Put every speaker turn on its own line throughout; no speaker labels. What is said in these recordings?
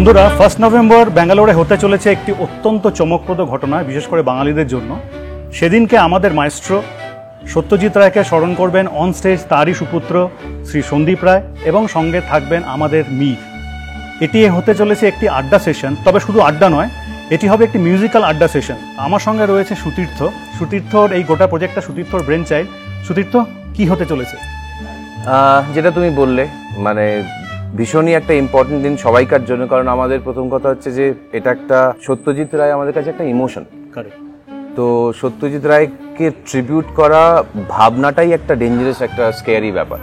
বন্ধুরা 1 নভেম্বর ব্যাঙ্গালোরে হতে চলেছে একটি অত্যন্ত চমকপ্রদ ঘটনা, বিশেষ করে বাঙালিদের জন্য। সেদিনকে আমাদের মাইস্ট্রো সত্যজিৎ রায়কে স্মরণ করবেন অন স্টেজ তারই সুপুত্র শ্রী সন্দীপ রায়, এবং সঙ্গে থাকবেন আমাদের মীর। এটি হতে চলেছে একটি আড্ডা সেশন, তবে শুধু আড্ডা নয়, এটি হবে একটি মিউজিক্যাল আড্ডা সেশন। আমার সঙ্গে রয়েছে সুতীর্থ। সুতীর্থর এই গোটা প্রজেক্টটা সুতীর্থর ব্রেন চাইল্ড। সুতীর্থ, কি হতে চলেছে?
যেটা তুমি বললে, মানে ভীষণই একটা ইম্পর্টেন্ট দিন সবাইকার জন্য, কারণ আমাদের প্রথম কথা হচ্ছে যে এটা একটা সত্যজিৎ রায় আমাদের কাছে একটা ইমোশন। তো সত্যজিৎ রায়কে ট্রিবিউট করা ভাবনাটাই একটা ডেঞ্জারাস, একটা স্কেয়ারি ব্যাপার।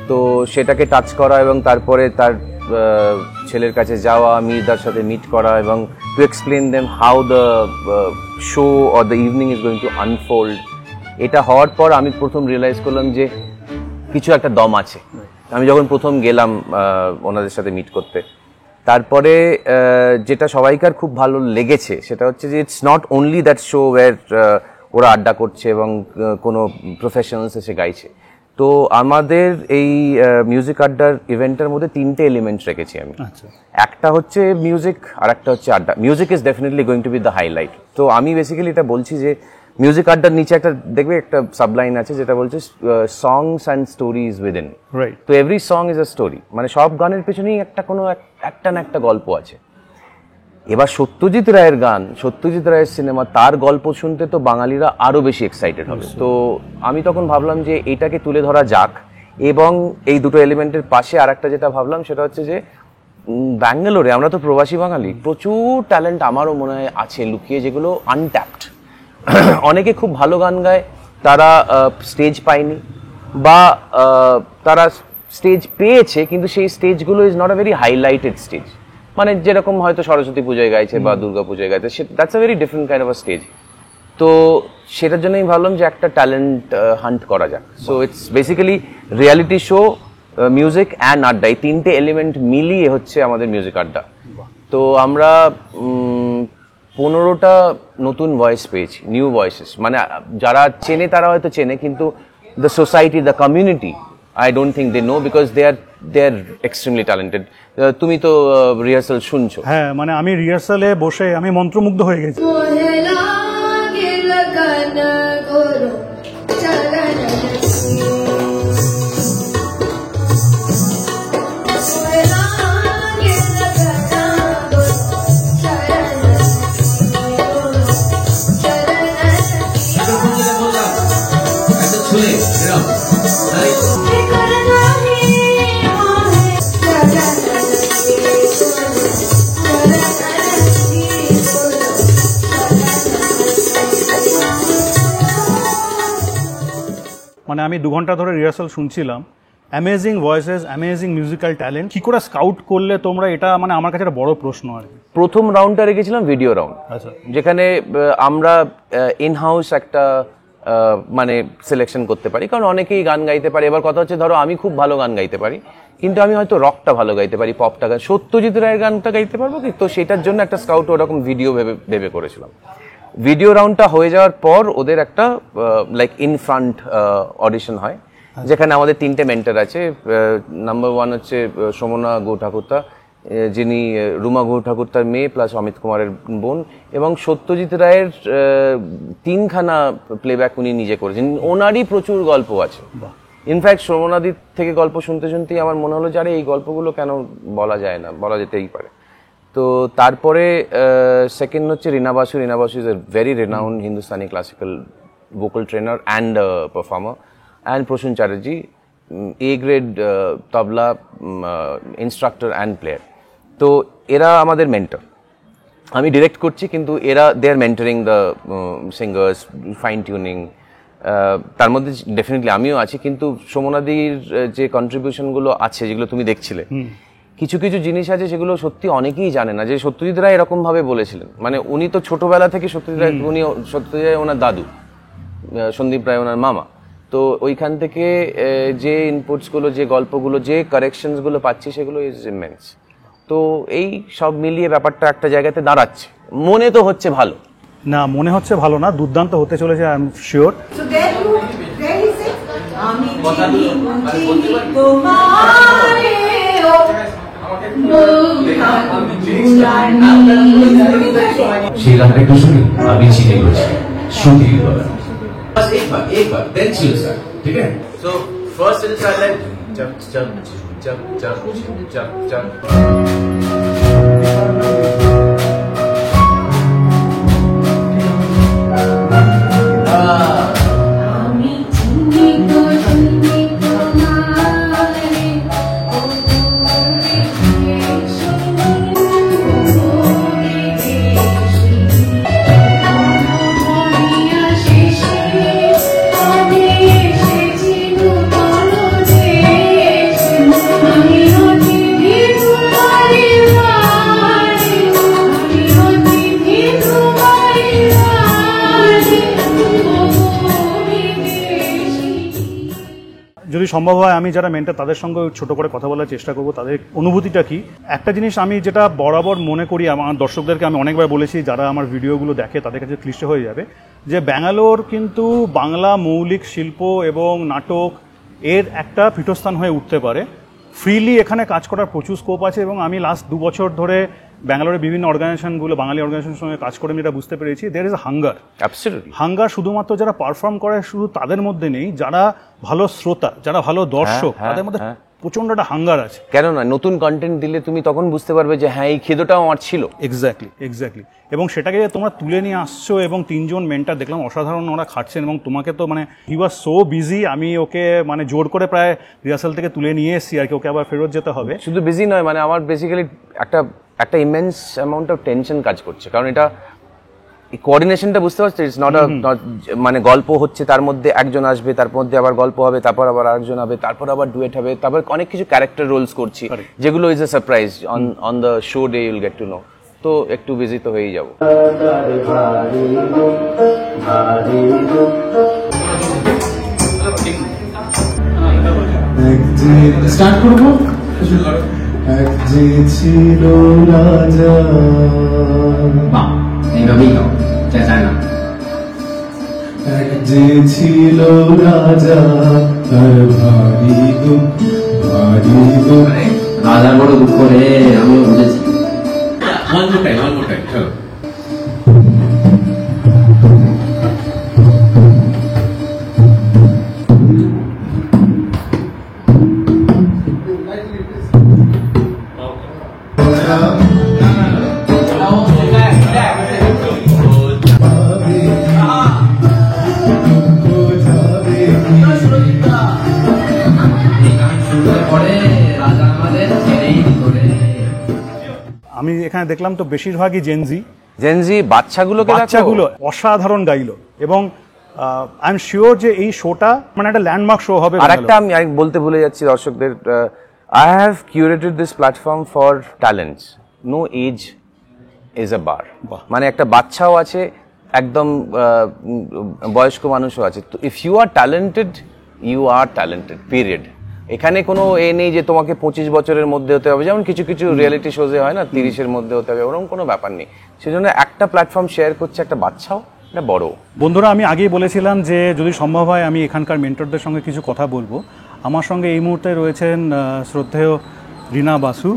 তো সেটাকে টাচ করা এবং তারপরে তার ছেলের কাছে যাওয়া, মীরদার সাথে মিট করা এবং to explain them how the show or the evening is going to unfold, এটা হওয়ার পর আমি প্রথম রিয়েলাইজ করলাম যে কিছু একটা দম আছে। আমি যখন প্রথম গেলাম ওনাদের সাথে মিট করতে, তারপরে যেটা সবাইকার খুব ভালো লেগেছে সেটা হচ্ছে যে it's not only that show where ওরা আড্ডা করছে এবং কোনো প্রফেশনালস এসে গাইছে। তো আমাদের এই মিউজিক আড্ডার ইভেন্টের মধ্যে 3টে এলিমেন্ট রেখেছি আমি। একটা হচ্ছে মিউজিক, আর একটা হচ্ছে আড্ডা। Music is definitely going to B the highlight. তো আমি বেসিক্যালি এটা বলছি যে মিউজিক আড্ডার নিচে একটা দেখবে একটা সাবলাইন আছে যেটা বলছে সংস অ্যান্ড স্টোরিজ উইদিন। তো every song is a story, মানে সব গানের পেছনেই একটা না একটা গল্প আছে। এবার সত্যজিৎ রায়ের গান, সত্যজিৎ রায়ের সিনেমা, তার গল্প শুনতে তো বাঙালিরা আরো বেশি এক্সাইটেড হবে। তো আমি তখন ভাবলাম যে এটাকে তুলে ধরা যাক, এবং এই দুটো এলিমেন্টের পাশে আর একটা যেটা ভাবলাম সেটা হচ্ছে যে ব্যাঙ্গালোরে আমরা তো প্রবাসী বাঙালি, প্রচুর ট্যালেন্ট আমারও মনে হয় আছে লুকিয়ে, যেগুলো আনট্যাপড। অনেকে খুব ভালো গান গায়, তারা স্টেজ পায়নি, বা তারা স্টেজ পেয়েছে কিন্তু সেই স্টেজগুলো is not a very highlighted stage. মানে যেরকম হয়তো সরস্বতী পুজোয় গাইছে বা দুর্গা পুজোয় গাইছে, that's a very different kind of a stage. তো সেটার জন্যই ভাবলাম যে একটা ট্যালেন্ট হান্ট করা যাক। So it's basically reality show, music and আড্ডা, এই 3টে এলিমেন্ট মিলিয়ে হচ্ছে আমাদের মিউজিক আড্ডা। তো আমরা 15টা নতুন ভয়েস পেয়েছি, নিউ ভয়েসেস। মানে যারা চেনে তারা হয়তো চেনে, কিন্তু the society, the community, I don't think they know because they are extremely talented. তুমি তো রিহার্সাল শুনছো?
হ্যাঁ, মানে আমি রিহার্সালে বসে আমি মন্ত্রমুগ্ধ হয়ে গেছি। মানে আমি 2 ঘন্টা ধরে রিহার্সাল শুনছিলাম। Amazing voices, amazing musical talent. কি করে স্কাউট করলে তোমরা এটা? মানে আমার কাছে একটা বড় প্রশ্ন আর কি।
প্রথম রাউন্ডটা রেখেছিলাম ভিডিও রাউন্ড, যেখানে আমরা ইন হাউস একটা মানে সিলেকশন করতে পারি, কারণ অনেকেই গান গাইতে পারে। এবার কথা হচ্ছে, ধরো আমি খুব ভালো গান গাইতে পারি, কিন্তু আমি হয়তো রকটা ভালো গাইতে পারি, পপটা গান, সত্যজিৎ রায়ের গানটা গাইতে পারবো কি? তো সেটার জন্য একটা স্কাউট ওরকম ভিডিও ভেবে করেছিলাম। ভিডিও রাউন্ডটা হয়ে যাওয়ার পর ওদের একটা লাইক ইন ফ্রন্ট অডিশন হয়, যেখানে আমাদের 3টে মেন্টর আছে। নাম্বার 1 হচ্ছে সমনা গো ঠাকুরতা, যিনি রুমা গো ঠাকুরতার মেয়ে প্লাস অমিত কুমারের বোন, এবং সত্যজিৎ রায়ের 3খানা প্লেব্যাক উনি নিজে করেছেন। ওনারই প্রচুর গল্প আছে। ইনফ্যাক্ট সমনাদির থেকে গল্প শুনতে শুনতেই আমার মনে হলো যে আরে এই গল্পগুলো কেন বলা যায় না, বলা যেতেই পারে। তো তারপরে সেকেন্ড হচ্ছে Rina Basu. Rina Basu is a very renowned Hindustani classical vocal trainer and performer, and Prasun Chatterjee, A grade tabla instructor and player. তো এরা আমাদের মেন্টর। আমি ডিরেক্ট করছি, কিন্তু এরা they are mentoring the singers, fine tuning. তার মধ্যে ডেফিনেটলি আমিও আছি, কিন্তু সমনাদির যে কন্ট্রিবিউশনগুলো আছে, যেগুলো তুমি দেখছিলে, কিছু কিছু জিনিস আছে যেগুলো সত্যি অনেকেই জানে না। যে সত্যজিৎ রায় এরকম ভাবে বলেছিলেন, মানে উনি তো ছোটবেলা থেকে সত্যজিৎ রায়, উনি সত্যজিৎ রায় ওনার দাদু, সন্দীপ রায় ওনার মামা। তো ওইখান থেকে যে ইনপুটসগুলো, যে গল্পগুলো, যে কারেকশনসগুলো পাচ্ছি, সেগুলো ইজ ইমেন্স। তো এই সব মিলিয়ে ব্যাপারটা একটা জায়গাতে দাঁড়াচ্ছে। মনে তো হচ্ছে ভালো
না, মনে হচ্ছে ভালো না, দুর্দান্ত হতে চলেছে, আই এম শিওর।
সেই গানটা একটু শুনি, আমি চিনে গেছি শুনি বলা।
एक बार then chill start, ठीक है? So first it'll start like jump jump jump jump jump jump.
যদি সম্ভব হয় আমি যারা মেন্টর তাদের সঙ্গে ছোট করে কথা বলার চেষ্টা করব, তাদের অনুভূতিটা কি। একটা জিনিস আমি যেটা বরাবর মনে করি, আমার দর্শকদেরকে আমি অনেকবার বলেছি, যারা আমার ভিডিওগুলো দেখে তাদের কাছে ক্লিষ্ট হয়ে যাবে, যে ব্যাঙ্গালোর কিন্তু বাংলা মৌলিক শিল্প এবং নাটক এর একটা পীঠস্থান হয়ে উঠতে পারে। ফ্রিলি এখানে কাজ করার প্রচুর স্কোপ আছে, এবং আমি লাস্ট 2 বছর ধরে ব্যাঙ্গালোরের বিভিন্ন অর্গানাইজেশনগুলো, বাঙালি অর্গানাইজেশনের সঙ্গে কাজ করে আমি এটা বুঝতে পেরেছি, there is hunger.
Absolutely
hunger শুধুমাত্র যারা পারফর্ম করে শুধু তাদের মধ্যে নেই, যারা ভালো শ্রোতা, যারা ভালো দর্শক, তাদের মধ্যে প্রচন্ড একটা হাঙ্গার আছে।
কেন না, নতুন কন্টেন্ট দিলে তুমি তখন বুঝতে পারবে যে হ্যাঁ এই খিদেটাও আমার ছিল।
এক্স্যাক্টলি এবং সেটাকে তোমরা তুলে নিয়ে আসছো, এবং 3 জন মেন্টর দেখলাম অসাধারণ ওরা খাটছেন, এবং তোমাকে তো মানে হি ওয়াজ সো বিজি, আমি ওকে মানে জোর করে প্রায় রিহার্সাল থেকে তুলে নিয়ে এসেছি আর কি, ওকে আবার ফেরত যেতে হবে।
শুধু বিজি নয়, মানে আমার বেসিক্যালি একটা ইমেন্স অ্যামাউন্ট অফ টেনশন কাজ করছে, কারণ এটা কোঅর্ডিনেশনটা বুঝতে পারছো, ইটস নট মানে গল্প হচ্ছে, তার মধ্যে একজন আসবে, তার মধ্যে আবার গল্প হবে, তারপর আবার আরেকজন হবে, তারপর আবার ডুয়েট হবে, তারপর অনেক কিছু ক্যারেক্টার রোলস করছি, যেগুলো is a surprise on the show day Yule gate to know. তো একটু বিজি তো হয়েই যাবো।
স্টার্ট করবো। এক যে ছিল রাজা, এইভাবেই গাও, চায় না। এক যে ছিল রাজা, তার ভারী দুঃখ, রাজার বড় দুঃখ রে, আমিও বুঝেছি। one more time, চলো।
আমি এখানে দেখলাম তো বেশিরভাগই জেনজি
বাচ্চাগুলো
অসাধারণ গাইলো, এবং আই এম শিওর যে এই শোটা মানে একটা ল্যান্ডমার্ক শো হবে।
আর একটা আমি বলতে ভুলে যাচ্ছি দর্শকদের, I have curated this platform for talents, no age is a bar. মানে একটা বাচ্চাও আছে, একদম বয়স্ক মানুষও আছে। তো if you are talented, you are talented, period. এখানে কোনো নেই যে তোমাকে 25 বছরের মধ্যে হতে হবে, যেমন কিছু কিছু রিয়েলিটি শোজে হয় না 30-এর মধ্যে হতে হবে, ওরকম কোনো ব্যাপার নেই। সেজন্য একটা প্ল্যাটফর্ম শেয়ার করছে একটা বাচ্চাও, একটা বড়।
বন্ধুরা, আমি আগেই বলেছিলাম যে যদি সম্ভব হয় আমি এখানকার মেন্টরদের সঙ্গে কিছু কথা বলবো। আমার সঙ্গে এই মুহূর্তে রয়েছেন শ্রদ্ধেয় রীনা বাসু,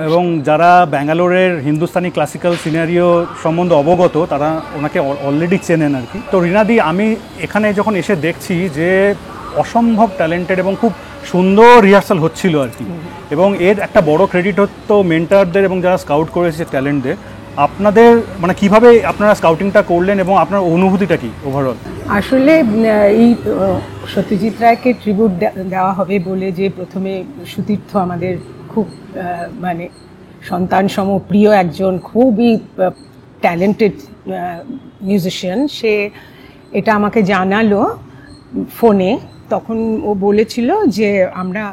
এবং যারা ব্যাঙ্গালোরের হিন্দুস্তানি ক্লাসিক্যাল সিনারিও সম্বন্ধে অবগত তারা ওনাকে অলরেডি চেনেন আর কি। তো রীনাদি, আমি এখানে যখন এসে দেখছি যে অসম্ভব ট্যালেন্টেড এবং খুব সুন্দর রিহার্সাল হচ্ছিল আর কি, এবং এর একটা বড় ক্রেডিট হতো মেন্টরদের এবং যারা স্কাউট করেছে ট্যালেন্টদের। আপনাদের মানে কিভাবে আপনারা স্কাউটিংটা করলেন এবং আপনার অনুভূতিটা কি ওভারঅল?
আসলে এই সত্যজিৎ রায়কে ট্রিবিউট দেওয়া হবে বলে যে প্রথমে সুতীর্থ আমাদের খুব মানে সন্তান সম প্রিয় একজন খুবই ট্যালেন্টেড মিউজিশিয়ান, সে এটা আমাকে জানালো ফোনে। তখন ও বলেছিল যে আমরা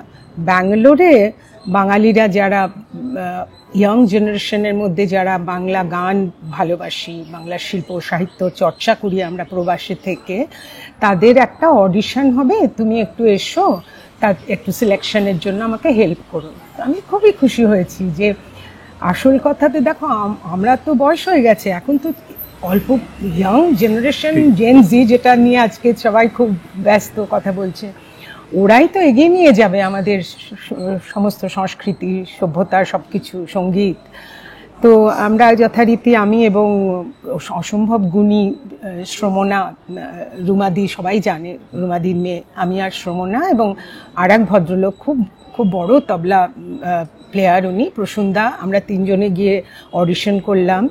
ব্যাঙ্গালোরে বাঙালিরা যারা ইয়াং জেনারেশনের মধ্যে যারা বাংলা গান ভালোবাসি, বাংলা শিল্প সাহিত্য চর্চা করি আমরা প্রবাসী থেকে, তাদের একটা অডিশন হবে, তুমি একটু এসো, তার একটু সিলেকশনের জন্য আমাকে হেল্প করো। আমি খুবই খুশি হয়েছি যে আসল কথাতে দেখো আমরা তো বয়স হয়ে গেছে, এখন তো অল্প ইয়াং জেনারেশন জেন জি যেটা নিয়ে আজকে সবাই খুব ব্যস্ত কথা বলছে, ওরাই তো এগিয়ে নিয়ে যাবে আমাদের সমস্ত সংস্কৃতি, সভ্যতা, সবকিছু, সঙ্গীত। তো আমরা যথারীতি, আমি এবং অসম্ভব গুণী শ্রমণা, রুমাদি, সবাই জানে রুমাদির মেয়ে, আমি আর শ্রমণা, এবং আর এক ভদ্রলোক খুব খুব বড় তবলা প্লেয়ার, উনি প্রসুন্দা, আমরা তিনজনে গিয়ে অডিশন করলাম।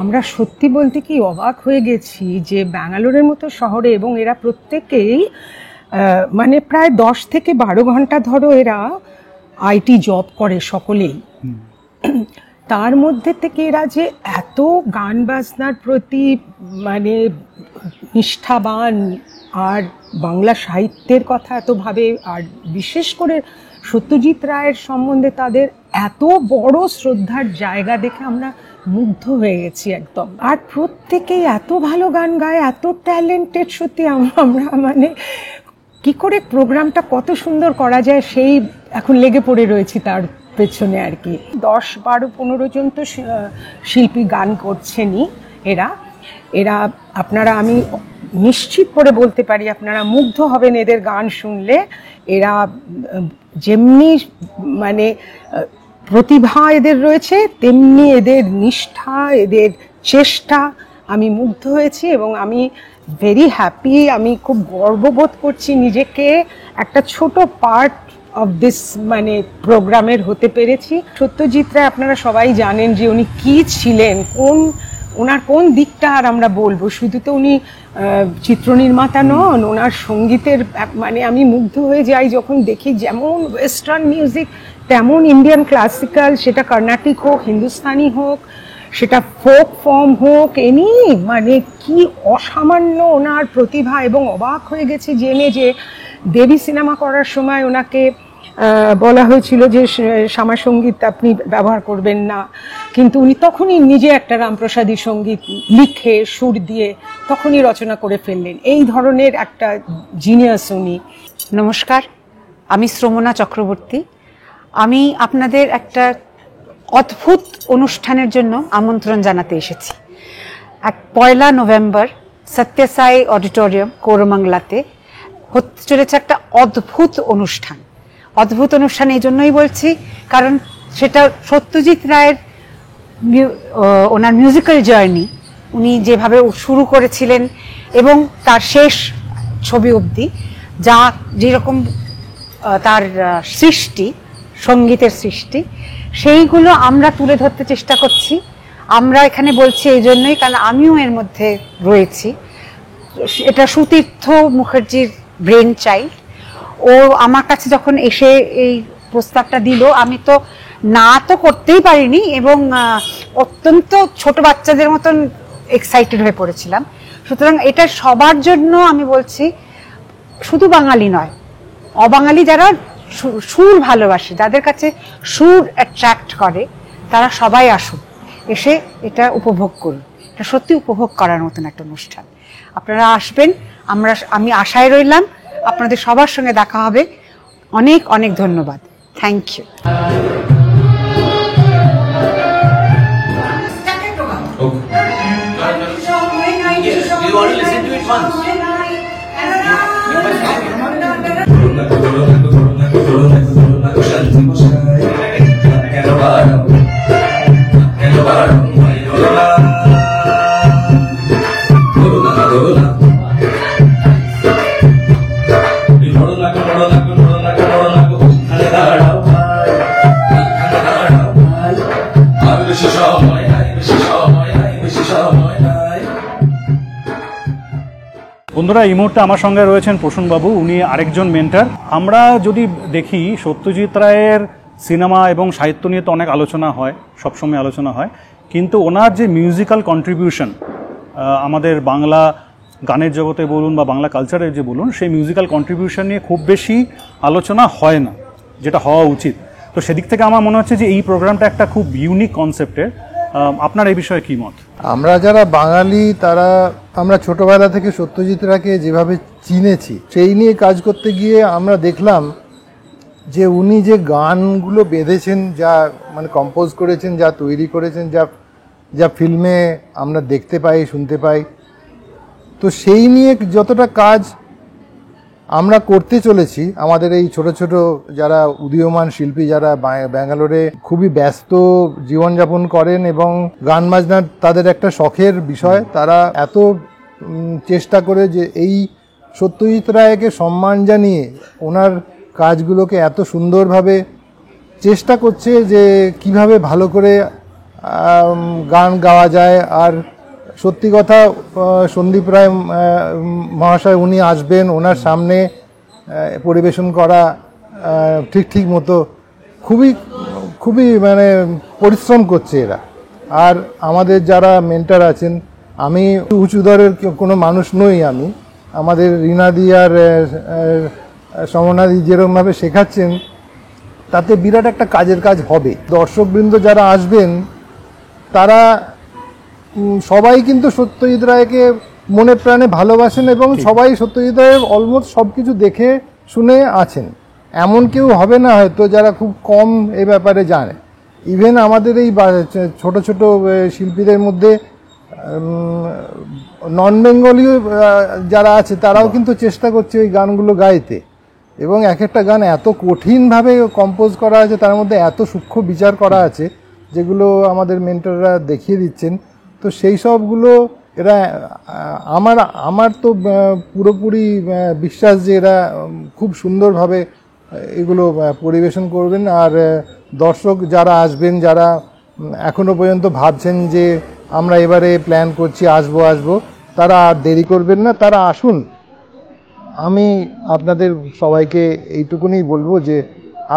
আমরা সত্যি বলতে কি অবাক হয়ে গেছি যে ব্যাঙ্গালোরের মতো শহরে, এবং এরা প্রত্যেকেই মানে প্রায় 10 থেকে 12 ঘন্টা ধরো এরা আইটি জব করে সকলেই। তার মধ্যে থেকে এরা যে এত গান বাজনার প্রতি মানে নিষ্ঠাবান, আর বাংলা সাহিত্যের কথা এত ভাবে, আর বিশেষ করে সত্যজিৎ রায়ের সম্বন্ধে তাদের এত বড় শ্রদ্ধার জায়গা দেখে আমরা মুগ্ধ হয়ে গেছি একদম। আর প্রত্যেকেই এত ভালো গান গায়, এত ট্যালেন্টেড, সত্যি আমরা মানে কি করে প্রোগ্রামটা কত সুন্দর করা যায় সেই এখন লেগে পড়ে রয়েছি তার পেছনে আর কি। 10, 12, 15 জন তো শিল্পী গান করছেনই। এরা আপনারা, আমি নিশ্চিত করে বলতে পারি, আপনারা মুগ্ধ হবেন এদের গান শুনলে। এরা যেমনি মানে প্রতিভা এদের রয়েছে, তেমনি এদের নিষ্ঠা, এদের চেষ্টা, আমি মুগ্ধ হয়েছি এবং আমি ভেরি হ্যাপি। আমি খুব গর্ববোধ করছি নিজেকে একটা ছোট পার্ট অফ দিস মানে প্রোগ্রামের হতে পেরেছি। সত্যজিৎ রায় আপনারা সবাই জানেন যে উনি কি ছিলেন, ওনার কোন দিকটা আর আমরা বলবো। শুধু তো উনি চিত্রনির্মাতা নন, ওনার সঙ্গীতের মানে আমি মুগ্ধ হয়ে যাই যখন দেখি, যেমন ওয়েস্টার্ন মিউজিক তেমন ইন্ডিয়ান ক্লাসিক্যাল, সেটা কর্ণাটিক হোক, হিন্দুস্তানি হোক, সেটা ফোক ফর্ম হোক, এনি মানে কি অসামান্য ওনার প্রতিভা। এবং অবাক হয়ে গেছে জেনে যে দেবী সিনেমা করার সময় ওনাকে বলা হয়েছিল যে শ্যামা সঙ্গীত আপনি ব্যবহার করবেন না, কিন্তু উনি তখনই নিজে একটা রামপ্রসাদী সঙ্গীত লিখে সুর দিয়ে তখনই রচনা করে ফেললেন। এই ধরনের একটা জিনিয়াস উনি।
নমস্কার, আমি শ্রমণা চক্রবর্তী। আমি আপনাদের একটা অদ্ভুত অনুষ্ঠানের জন্য আমন্ত্রণ জানাতে এসেছি। 1 নভেম্বর সত্যসাই অডিটোরিয়াম কোরমাংলাতে হতে চলেছে একটা অদ্ভুত অনুষ্ঠান। অদ্ভুত অনুষ্ঠান এই জন্যই বলছি কারণ সেটা সত্যজিৎ রায়ের ওনার মিউজিক্যাল জার্নি, উনি যেভাবে শুরু করেছিলেন এবং তার শেষ ছবি অবধি যা যেরকম তার সৃষ্টি, সঙ্গীতের সৃষ্টি, সেইগুলো আমরা তুলে ধরতে চেষ্টা করছি। আমরা এখানে বলছি এই জন্যই কারণ আমিও এর মধ্যে রয়েছি। এটা সুতীর্থ মুখার্জির ব্রেন চাইল্ড। ও আমার কাছে যখন এসে এই প্রস্তাবটা দিল, আমি তো না তো করতেই পারিনি এবং অত্যন্ত ছোট বাচ্চাদের মতন এক্সাইটেড হয়ে পড়েছিলাম। সুতরাং এটা সবার জন্য আমি বলছি, শুধু বাঙালি নয়, অবাঙালি যারা সুর ভালোবাসে, যাদের কাছে সুর অ্যাট্রাক্ট করে, তারা সবাই আসুন, এসে এটা উপভোগ করুন। এটা সত্যি উপভোগ করার মতন একটা অনুষ্ঠান। আপনারা আসবেন, আমি আশায় রইলাম আপনাদের সবার সঙ্গে দেখা হবে। অনেক অনেক ধন্যবাদ। Thank you.
Do you want to listen to it once?
বন্ধুরা, এই মুহূর্তে আমার সঙ্গে রয়েছেন প্রসূনবাবু, উনি আরেকজন মেন্টর। আমরা যদি দেখি, সত্যজিৎ রায়ের সিনেমা এবং সাহিত্য নিয়ে তো অনেক আলোচনা হয়, সবসময় আলোচনা হয়, কিন্তু ওনার যে মিউজিক্যাল কন্ট্রিবিউশন আমাদের বাংলা গানের জগতে বলুন বা বাংলা কালচারের যে বলুন, সেই মিউজিক্যাল কন্ট্রিবিউশন নিয়ে খুব বেশি আলোচনা হয় না, যেটা হওয়া উচিত। তো সেদিক থেকে আমার মনে হচ্ছে যে এই প্রোগ্রামটা একটা খুব ইউনিক কনসেপ্টের। আপনার এই বিষয়ে কী মত?
আমরা যারা বাঙালি তারা, আমরা ছোটবেলা থেকে সত্যজিৎ রায়কে যেভাবে চিনেছি, সেই নিয়ে কাজ করতে গিয়ে আমরা দেখলাম যে উনি যে গানগুলো বেঁধেছেন, যা মানে কম্পোজ করেছেন, যা তৈরি করেছেন, যা ফিল্মে আমরা দেখতে পাই, শুনতে পাই, তো সেই নিয়ে যতটা কাজ আমরা করতে চলেছি। আমাদের এই ছোট ছোট যারা উদীয়মান শিল্পী যারা ব্যাঙ্গালোরে খুবই ব্যস্ত জীবনযাপন করেন এবং গান বাজনা তাদের একটা শখের বিষয়, তারা এত চেষ্টা করে যে এই সত্যজিৎ রায়কে সম্মান জানিয়ে ওনার কাজগুলোকে এত সুন্দরভাবে চেষ্টা করছে যে কিভাবে ভালো করে গান গাওয়া যায়। আর সত্যি কথা, সন্দীপ রায় মহাশয় উনি আসবেন, ওনার সামনে পরিবেশন করা ঠিক মতো খুবই খুবই মানে পরিশ্রম করছে এরা। আর আমাদের যারা মেন্টর আছেন, আমি উঁচু দরের কোনো মানুষ নই, আমাদের রীনাদি আর সমনাদি যেরকমভাবে শেখাচ্ছেন তাতে বিরাট একটা কাজের কাজ হবে। দর্শকবৃন্দ যারা আসবেন তারা সবাই কিন্তু সত্যজিৎ রায়কে মনে প্রাণে ভালোবাসেন এবং সবাই সত্যজিৎ রায়ের অলমোস্ট সব কিছু দেখে শুনে আছেন। এমন কেউ হবে না হয়তো যারা খুব কম এ ব্যাপারে জানে। ইভেন আমাদের এই ছোট ছোট শিল্পীদের মধ্যে নন বেঙ্গলীয় যারা আছে তারাও কিন্তু চেষ্টা করছে ওই গানগুলো গাইতে, এবং এক একটা গান এত কঠিনভাবে কম্পোজ করা আছে, তার মধ্যে এত সূক্ষ্ম বিচার করা আছে যেগুলো আমাদের মেন্টররা দেখিয়ে দিচ্ছেন। তো সেই সবগুলো এরা আমার তো পুরোপুরি বিশ্বাস যে এরা খুব সুন্দরভাবে এগুলো পরিবেশন করবেন। আর দর্শক যারা আসবেন, যারা এখনো পর্যন্ত ভাবছেন যে আমরা এবারে প্ল্যান করছি আসবো, তারা আর দেরি করবেন না, তারা আসুন। আমি আপনাদের সবাইকে এইটুকুনি বলবো যে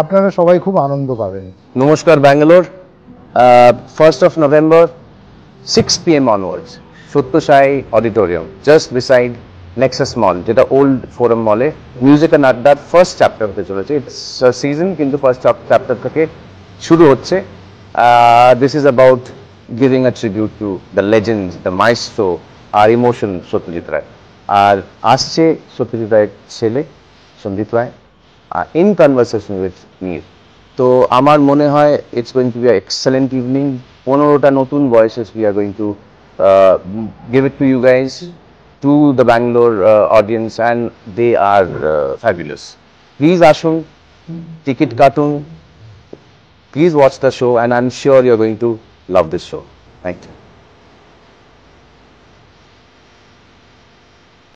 আপনারা সবাই খুব আনন্দ পাবেন।
নমস্কার Bangalore, 1st of November 6 PM onwards, Satyasai auditorium, just beside Nexus mall, যেটা ওল্ড ফোরাম মলে মিউজিক অ্যান্ড আড্ডার ফার্স্ট চ্যাপ্টার হতে চলেছে। ইটস সিজন, কিন্তু ফার্স্ট চ্যাপ্টার থেকে শুরু হচ্ছে। This is about giving a tribute to the legends, the maestro, আর ইমোশন সত্যজিৎ রায়। আর আসছে সত্যজিৎ রায়ের ছেলে Sandip Ray in conversation with Mir. তো আমার মনে হয় it's going to B excellent evening. 15টা নতুন voices we are going to give it to you guys, to the Bangalore audience, and they are fabulous. Please ashun, ticket katun, please watch the show, and I'm sure you're going to love this show. Thank you.